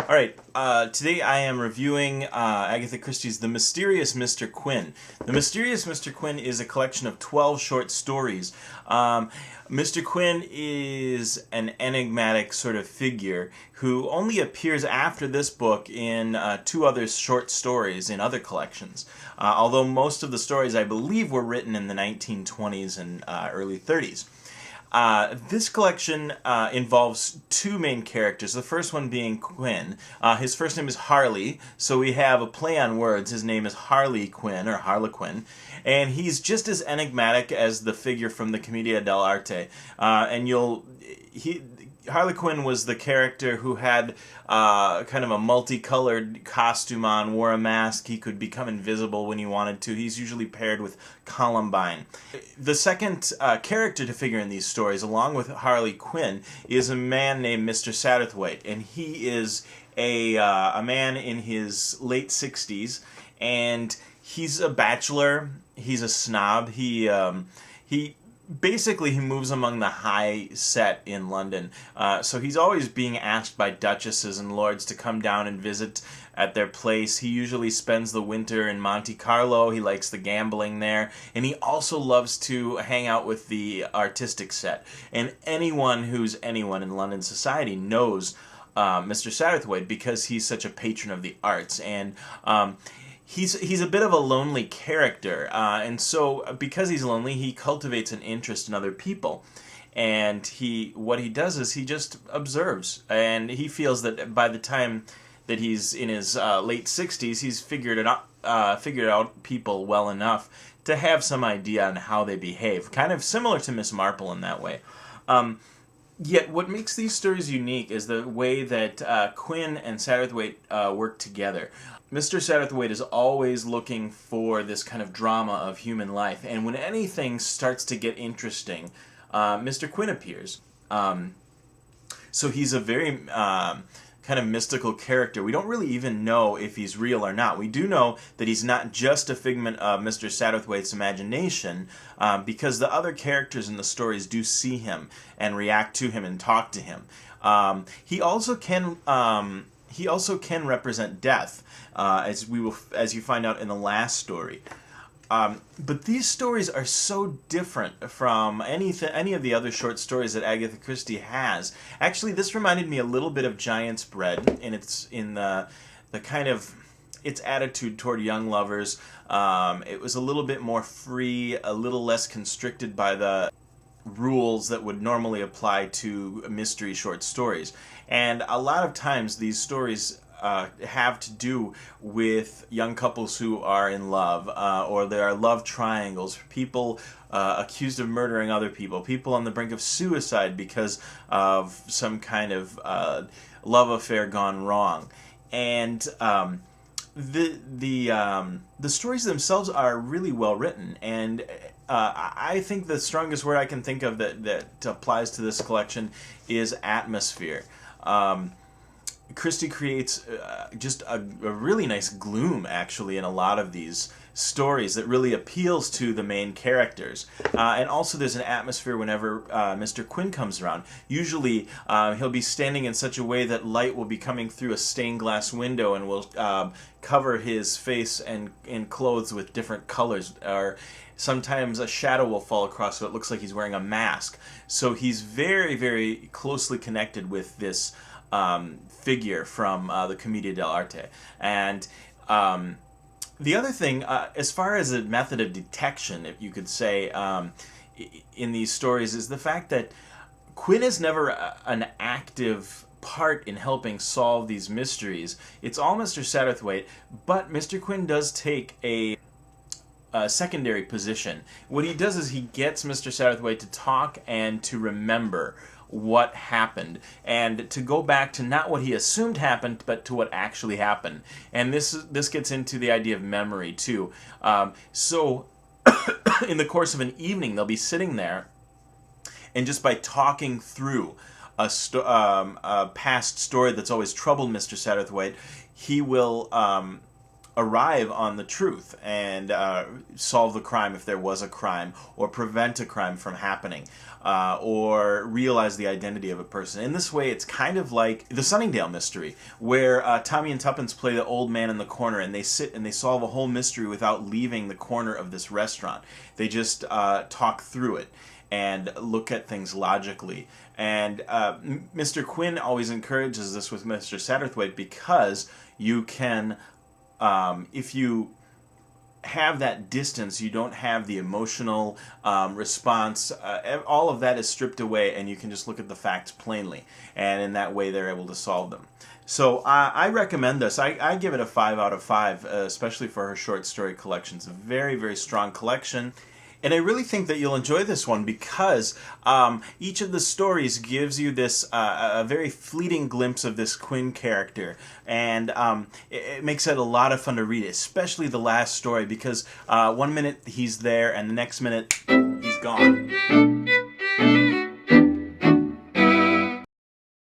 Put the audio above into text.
All right, today I am reviewing Agatha Christie's The Mysterious Mr. Quin. The Mysterious Mr. Quin is a collection of 12 short stories. Mr. Quin is an enigmatic sort of figure who only appears after this book in two other short stories in other collections. Although most of the stories, I believe, were written in the 1920s and early 30s. This collection involves two main characters. The first one being Quin. His first name is Harley, so we have a play on words. His name is Harley Quin, or Harlequin, and he's just as enigmatic as the figure from the Commedia dell'arte. Harlequin was the character who had kind of a multicolored costume on, wore a mask. He could become invisible when he wanted to. He's usually paired with Columbine. The second character to figure in these stories, along with Harley Quin, is a man named Mr. Satterthwaite, and he is a man in his late 60s, and he's a bachelor. He's a snob. He basically he moves among the high set in London. So he's always being asked by duchesses and lords to come down and visit at their place. He usually spends the winter in Monte Carlo. He likes the gambling there. And he also loves to hang out with the artistic set. And anyone who's anyone in London society knows Mr. Satterthwaite because he's such a patron of the arts. And he's a bit of a lonely character, and so because he's lonely, he cultivates an interest in other people, and what he does is he just observes, and he feels that by the time that he's in his late 60s, he's figured out people well enough to have some idea on how they behave, kind of similar to Miss Marple in that way. Yet what makes these stories unique is the way that Quin and Satterthwaite work together. Mr. Satterthwaite is always looking for this kind of drama of human life, and when anything starts to get interesting, Mr. Quin appears. So he's a very kind of mystical character. We don't really even know if he's real or not. We do know that he's not just a figment of Mr. Satterthwaite's imagination, because the other characters in the stories do see him and react to him and talk to him. He also can represent death, as you find out in the last story. But these stories are so different from any of the other short stories that Agatha Christie has. Actually, this reminded me a little bit of Giant's Bread in the kind of its attitude toward young lovers. It was a little bit more free, a little less constricted by the rules that would normally apply to mystery short stories. And a lot of times these stories have to do with young couples who are in love, or there are love triangles, people accused of murdering other people, people on the brink of suicide because of some kind of love affair gone wrong. And the stories themselves are really well written, and I think the strongest word I can think of that applies to this collection is atmosphere. Christie creates just a really nice gloom, actually, in a lot of these stories that really appeals to the main characters. And also there's an atmosphere whenever Mr. Quin comes around. Usually he'll be standing in such a way that light will be coming through a stained glass window and will cover his face and in clothes with different colors, or sometimes a shadow will fall across so it looks like he's wearing a mask. So he's very, very closely connected with this figure from the Commedia dell'arte. And the other thing, as far as a method of detection, if you could say, in these stories, is the fact that Quin is never an active part in helping solve these mysteries. It's all Mr. Satterthwaite, but Mr. Quin does take a secondary position. What he does is he gets Mr. Satterthwaite to talk and to remember what happened, and to go back to not what he assumed happened, but to what actually happened. And this gets into the idea of memory too. So in the course of an evening, they'll be sitting there, and just by talking through a past story that's always troubled Mr. Satterthwaite, he will arrive on the truth and solve the crime if there was a crime, or prevent a crime from happening, or realize the identity of a person. In this way, it's kind of like the Sunningdale mystery, where Tommy and Tuppence play the old man in the corner, and they sit and they solve a whole mystery without leaving the corner of this restaurant. They just talk through it and look at things logically. And Mr. Quin always encourages this with Mr. Satterthwaite, because you can, if you have that distance, you don't have the emotional response. All of that is stripped away, and you can just look at the facts plainly. And in that way, they're able to solve them. So I recommend this. I give it a 5 out of 5, especially for her short story collection. It's a very, very strong collection. And I really think that you'll enjoy this one, because each of the stories gives you this a very fleeting glimpse of this Quin character, and it makes it a lot of fun to read, especially the last story, because 1 minute he's there and the next minute he's gone.